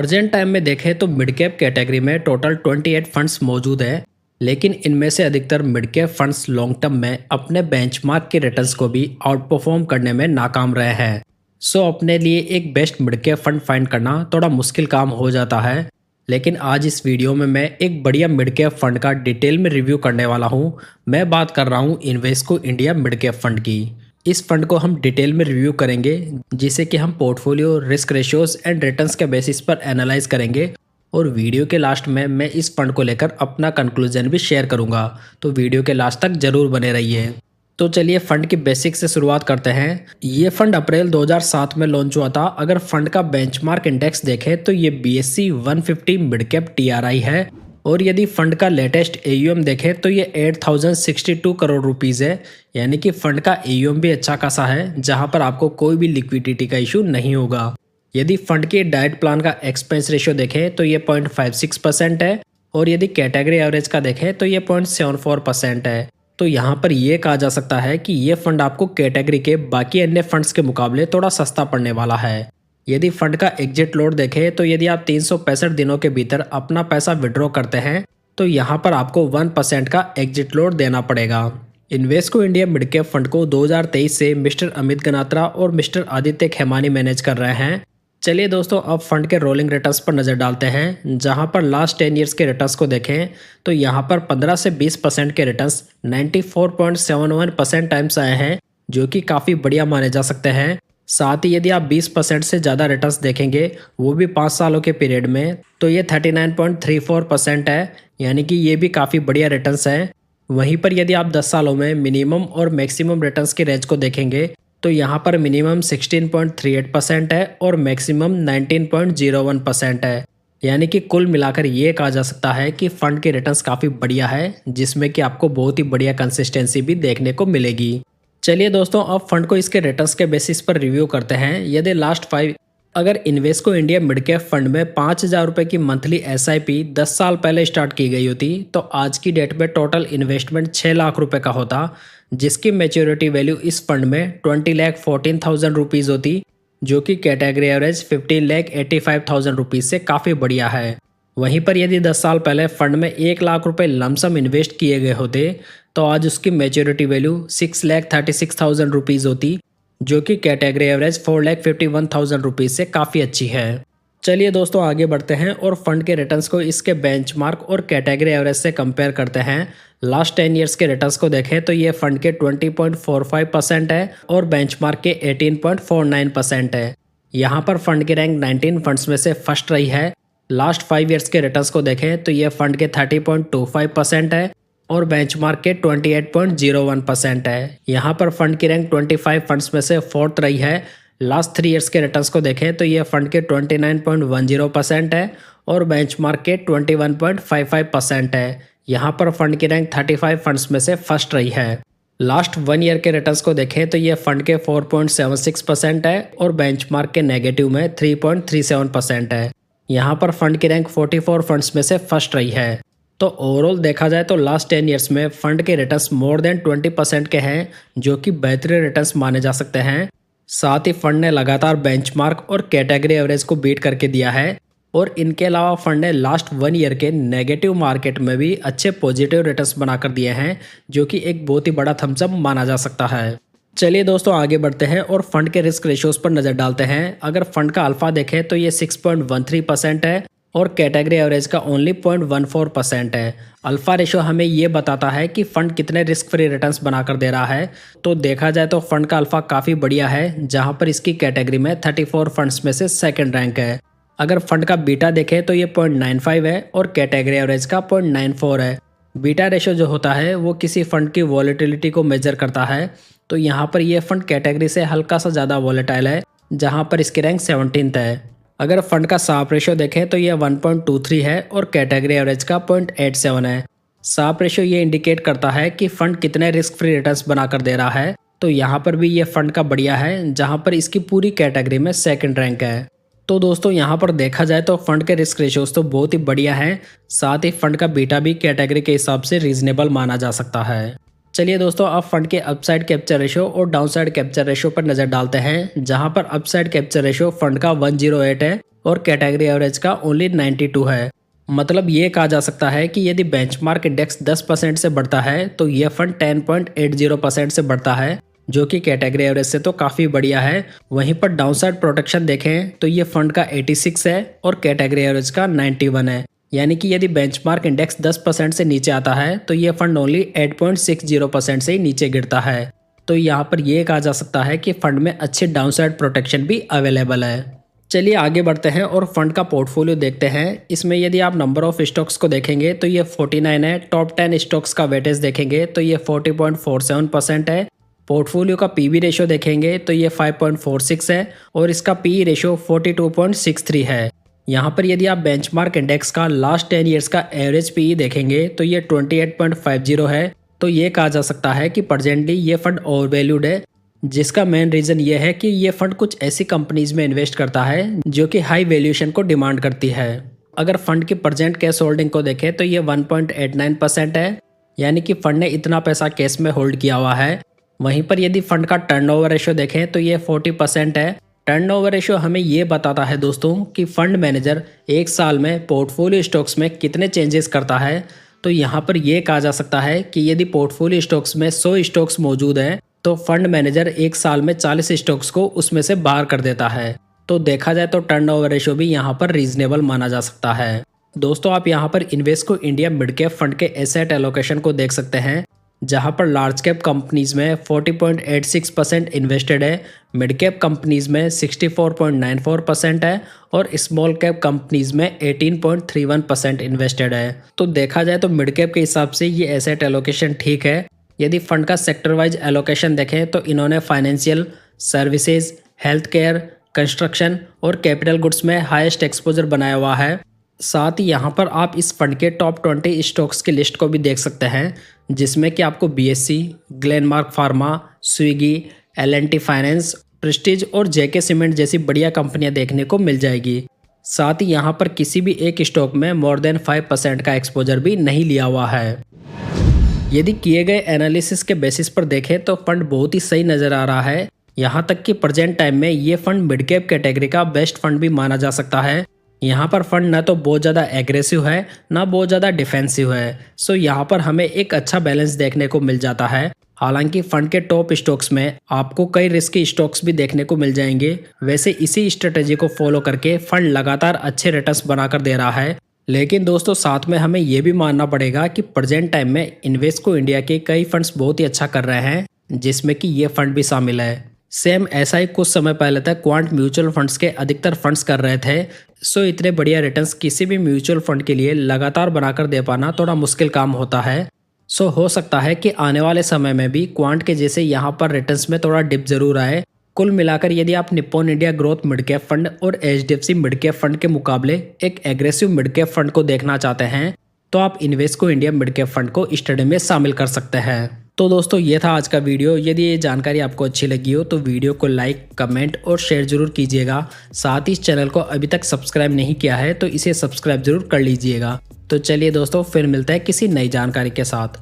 Present time में देखें तो मिड कैप कैटेगरी में टोटल 28 फंड्स मौजूद है, लेकिन इनमें से अधिकतर mid cap funds long term में अपने बेंचमार्क के रिटर्न्स को भी आउट परफॉर्म करने में नाकाम रहे हैं। सो अपने लिए एक best mid cap fund find करना थोड़ा मुश्किल काम हो जाता है। लेकिन आज इस वीडियो में मैं एक बढ़िया मिड कैप फंड का डिटेल में रिव्यू करने वाला हूँ। मैं बात कर रहा हूँ Invesco India mid cap fund की। इस फंड को हम डिटेल में रिव्यू करेंगे, जिसे कि हम portfolio, risk ratios and returns के बेसिस पर एनालाइज करेंगे। और वीडियो के लास्ट में मैं इस फंड को लेकर अपना कंक्लूजन भी शेयर करूंगा, तो वीडियो के लास्ट तक जरूर बने रहिए। तो चलिए फंड की बेसिक से शुरुआत करते हैं। ये फंड अप्रैल 2007 में लॉन्च हुआ था। अगर फंड का बेंचमार्क इंडेक्स देखें तो ये BSE 150 मिड कैप TRI है। और यदि फंड का लेटेस्ट AUM देखें तो ये 8062 करोड़ रुपीज़ है, यानी कि फंड का AUM भी अच्छा खासा है, जहां पर आपको कोई भी लिक्विडिटी का इशू नहीं होगा। यदि फंड के डाइट प्लान का एक्सपेंस रेशियो देखें तो ये 0.56% है। और यदि कैटेगरी एवरेज का देखें तो ये 0.74% है। तो यहाँ पर यह कहा जा सकता है कि ये फंड आपको कैटेगरी के बाकी अन्य फंड्स के मुकाबले थोड़ा सस्ता पड़ने वाला है। यदि फंड का एग्जिट लोड देखें तो यदि आप 365 दिनों के भीतर अपना पैसा विड्रॉ करते हैं तो यहाँ पर आपको 1% का एग्जिट लोड देना पड़ेगा। Invesco India mid cap fund को 2023 से मिस्टर अमित गनात्रा और मिस्टर आदित्य खेमानी मैनेज कर रहे हैं। चलिए दोस्तों, अब फंड के रोलिंग रिटर्न्स पर नज़र डालते हैं। जहां पर लास्ट 10 ईयर्स के रिटर्न्स को देखें तो यहां पर 15 से 20% के रिटर्न्स 94.71% टाइम्स आए हैं, जो कि काफ़ी बढ़िया माने जा सकते हैं। साथ ही यदि आप 20% से ज़्यादा रिटर्न्स देखेंगे, वो भी 5 सालों के पीरियड में, तो ये 39.34% है, यानी कि ये भी काफ़ी बढ़िया रिटर्न्स है। वहीं पर यदि आप 10 सालों में मिनिमम और मैक्सिमम रिटर्न्स की रेंज को देखेंगे तो यहाँ पर मिनिमम 16.38% है और मैक्सिमम 19.01% है, यानी कि कुल मिलाकर ये कहा जा सकता है कि फंड के रिटर्न्स काफ़ी बढ़िया है, जिसमें कि आपको बहुत ही बढ़िया कंसिस्टेंसी भी देखने को मिलेगी। चलिए दोस्तों, अब फंड को इसके रिटर्न्स के बेसिस पर रिव्यू करते हैं। यदि लास्ट 5 अगर Invesco India mid cap fund में 5,000 रुपये की मंथली SIP 10 साल पहले स्टार्ट की गई होती तो आज की डेट में टोटल इन्वेस्टमेंट 6 लाख रुपए का होता, जिसकी मैच्योरिटी वैल्यू इस फंड में 20,14,000 रुपीज़ होती, जो कि कैटेगरी एवरेज 15,85,000 रुपीज़ से काफ़ी बढ़िया है। वहीं पर यदि 10 साल पहले फंड में 1 लाख रुपए लमसम इन्वेस्ट किए गए होते तो आज उसकी मैच्योरिटी वैल्यू 6,36,000 रुपीज़ होती, जो कि कैटेगरी एवरेज 4,51,000 रुपीज़ से काफ़ी अच्छी है। चलिए दोस्तों, आगे बढ़ते हैं और फंड के रिटर्न्स को इसके बेंचमार्क और कैटेगरी एवरेज से कंपेयर करते हैं। लास्ट 10 ईयर्स के रिटर्न्स को देखें तो ये फंड के 20.45% है और बेंचमार्क के 18.49% है। यहाँ पर फंड की रैंक 19 फंड्स में से फर्स्ट रही है। लास्ट 5 ईयर्स के रिटर्न्स को देखें तो ये फंड के 30.25% है और बेंचमार्क के 28.01% है। यहाँ पर फंड की रैंक 25 फंड्स में से फोर्थ रही है। लास्ट 3 ईयर्स के रिटर्न्स को देखें तो ये फंड के 29.10% है और बेंचमार्क के 21.55% है। यहाँ पर फंड की रैंक 35 फंड्स में से फर्स्ट रही है। लास्ट 1 ईयर के रिटर्न्स को देखें तो ये फंड के 4.76% है और बेंचमार्क के नेगेटिव में 3.37% है। यहाँ पर फंड की रैंक 44 फंड्स में से फर्स्ट रही है। तो ओवरऑल देखा जाए तो लास्ट 10 ईयर्स में फंड के रिटर्न्स मोर देन 20% के हैं, जो कि बेहतरीन रिटर्न्स माने जा सकते हैं। साथ ही फंड ने लगातार बेंचमार्क और कैटेगरी एवरेज को बीट करके दिया है और इनके अलावा फंड ने लास्ट 1 ईयर के नेगेटिव मार्केट में भी अच्छे पॉजिटिव रिटर्न्स बनाकर दिए हैं, जो कि एक बहुत ही बड़ा थम्स अप माना जा सकता है। चलिए दोस्तों, आगे बढ़ते हैं और फंड के रिस्क रेशियोज पर नज़र डालते हैं। अगर फंड का अल्फा देखें तो ये 6.13% है और कैटेगरी एवरेज का ओनली 0.14% है। अल्फा रेशियो हमें ये बताता है कि फंड कितने रिस्क फ्री रिटर्न्स बनाकर दे रहा है। तो देखा जाए तो फंड का अल्फा काफ़ी बढ़िया है, जहां पर इसकी कैटेगरी में 34 फंड्स में से सेकंड रैंक है। अगर फंड का बीटा देखें तो ये 0.95 है और कैटेगरी एवरेज का 0.94 है। बीटा रेशियो जो होता है वो किसी फंड की वॉलेटिलिटी को मेजर करता है। तो यहाँ पर यह फंड कैटेगरी से हल्का सा ज़्यादा वॉलेटाइल है, जहाँ पर इसकी रैंक 17th है। अगर फंड का साप रेशियो देखें तो यह 1.23 है और कैटेगरी एवरेज का 0.87 है। साप रेशियो ये इंडिकेट करता है कि फंड कितने रिस्क फ्री रिटर्न्स बनाकर दे रहा है। तो यहाँ पर भी ये फंड का बढ़िया है, जहाँ पर इसकी पूरी कैटेगरी में सेकंड रैंक है। तो दोस्तों, यहाँ पर देखा जाए तो फंड के रिस्क रेशियोज तो बहुत ही बढ़िया हैं। साथ ही फंड का बीटा भी कैटेगरी के हिसाब से रीजनेबल माना जा सकता है। चलिए दोस्तों, अब फंड के अपसाइड कैप्चर रेशियो और डाउनसाइड कैप्चर रेशियो पर नजर डालते हैं। जहां पर अपसाइड कैप्चर रेशियो फंड का 108 है और कैटेगरी एवरेज का ओनली 92 है। मतलब ये कहा जा सकता है कि यदि बेंचमार्क इंडेक्स 10% से बढ़ता है तो ये फंड 10.80% से बढ़ता है, जो कि कैटेगरी एवरेज से तो काफ़ी बढ़िया है। वहीं पर डाउनसाइड प्रोटेक्शन देखें तो ये फंड का 86 है और कैटेगरी एवरेज का 91 है। यानी कि यदि बेंचमार्क इंडेक्स 10% से नीचे आता है तो ये फंड ओनली 8.60% से ही नीचे गिरता है। तो यहाँ पर यह कहा जा सकता है कि फंड में अच्छी डाउनसाइड प्रोटेक्शन भी अवेलेबल है। चलिए आगे बढ़ते हैं और फंड का पोर्टफोलियो देखते हैं। इसमें यदि आप नंबर ऑफ स्टॉक्स को देखेंगे तो ये 49 है। टॉप 10 स्टॉक्स का वेटेज देखेंगे तो ये 40.47% है। पोर्टफोलियो का पीबी रेशियो देखेंगे तो ये 5.46 है और इसका पी रेशियो 42.63 है। यहाँ पर यदि आप बेंचमार्क इंडेक्स का लास्ट 10 ईयर्स का एवरेज पी देखेंगे तो ये 28.50 है। तो ये कहा जा सकता है कि प्रेजेंटली ये फंड ओवरवैल्यूड है, जिसका मेन रीज़न ये है कि ये फंड कुछ ऐसी कंपनीज में इन्वेस्ट करता है जो कि हाई वैल्यूएशन को डिमांड करती है। अगर फंड की प्रेजेंट कैश होल्डिंग को देखें तो ये 1.89% है, यानी कि फंड ने इतना पैसा कैश में होल्ड किया हुआ है। वहीं पर यदि फंड का टर्नओवर रेशियो देखें तो ये 40% है। टर्नओवर रेशियो हमें ये बताता है दोस्तों कि फंड मैनेजर एक साल में पोर्टफोलियो स्टॉक्स में कितने चेंजेस करता है। तो यहाँ पर यह कहा जा सकता है कि यदि पोर्टफोलियो स्टॉक्स में 100 स्टॉक्स मौजूद हैं तो फंड मैनेजर एक साल में 40 स्टॉक्स को उसमें से बाहर कर देता है। तो देखा जाए तो टर्नओवर रेशियो भी यहाँ पर रीजनेबल माना जा सकता है। दोस्तों आप यहाँ पर Invesco India mid cap fund के एसेट एलोकेशन को देख सकते हैं, जहाँ पर लार्ज कैप कंपनीज में 40.86% इन्वेस्टेड है, मिड कैप कंपनीज में 64.94% है और स्मॉल कैप कंपनीज में 18.31% इन्वेस्टेड है। तो देखा जाए तो मिड कैप के हिसाब से ये एसेट एलोकेशन ठीक है। यदि फंड का सेक्टर वाइज एलोकेशन देखें तो इन्होंने financial services, health care, construction और कैपिटल गुड्स में हाईएस्ट एक्सपोजर बनाया हुआ है। साथ ही यहाँ पर आप इस फंड के टॉप 20 स्टॉक्स की लिस्ट को भी देख सकते हैं, जिसमें कि आपको BSc, Glenmark pharma, Swiggy, L&T finance, Prestige और जेके सीमेंट जैसी बढ़िया कंपनियां देखने को मिल जाएगी। साथ ही यहाँ पर किसी भी एक स्टॉक में मोर देन 5% का एक्सपोजर भी नहीं लिया हुआ है। यदि किए गए एनालिसिस के बेसिस पर देखें तो फंड बहुत ही सही नज़र आ रहा है। यहाँ तक कि प्रेजेंट टाइम में ये फंड मिड कैप कैटेगरी का बेस्ट फंड भी माना जा सकता है। यहाँ पर फंड ना तो बहुत ज़्यादा एग्रेसिव है ना बहुत ज़्यादा डिफेंसिव है। सो यहाँ पर हमें एक अच्छा बैलेंस देखने को मिल जाता है। हालांकि फंड के टॉप स्टॉक्स में आपको कई रिस्की स्टॉक्स भी देखने को मिल जाएंगे। वैसे इसी स्ट्रेटेजी को फॉलो करके फंड लगातार अच्छे रिटर्न्स बनाकर दे रहा है। लेकिन दोस्तों साथ में हमें ये भी मानना पड़ेगा कि प्रेजेंट टाइम में इन्वेस्को इंडिया के कई फंड्स बहुत ही अच्छा कर रहे हैं, जिसमें कि ये फंड भी शामिल है। सेम ऐसा ही कुछ समय पहले तक क्वांट म्यूचुअल फंड्स के अधिकतर फंड्स कर रहे थे। सो इतने बढ़िया रिटर्न्स किसी भी म्यूचुअल फंड के लिए लगातार बनाकर दे पाना थोड़ा मुश्किल काम होता है। सो हो सकता है कि आने वाले समय में भी क्वांट के जैसे यहाँ पर रिटर्न्स में थोड़ा डिप जरूर आए। कुल मिलाकर यदि आप Nippon India growth mid cap fund और एचडीएफसी मिड कैप फंड के मुकाबले एक एग्रेसिव मिड कैप फंड को देखना चाहते हैं तो आप Invesco India mid cap fund को स्टडी में शामिल कर सकते हैं। तो दोस्तों ये था आज का वीडियो। यदि ये जानकारी आपको अच्छी लगी हो तो वीडियो को लाइक, कमेंट और शेयर जरूर कीजिएगा। साथ ही इस चैनल को अभी तक सब्सक्राइब नहीं किया है तो इसे सब्सक्राइब जरूर कर लीजिएगा। तो चलिए दोस्तों फिर मिलते हैं किसी नई जानकारी के साथ।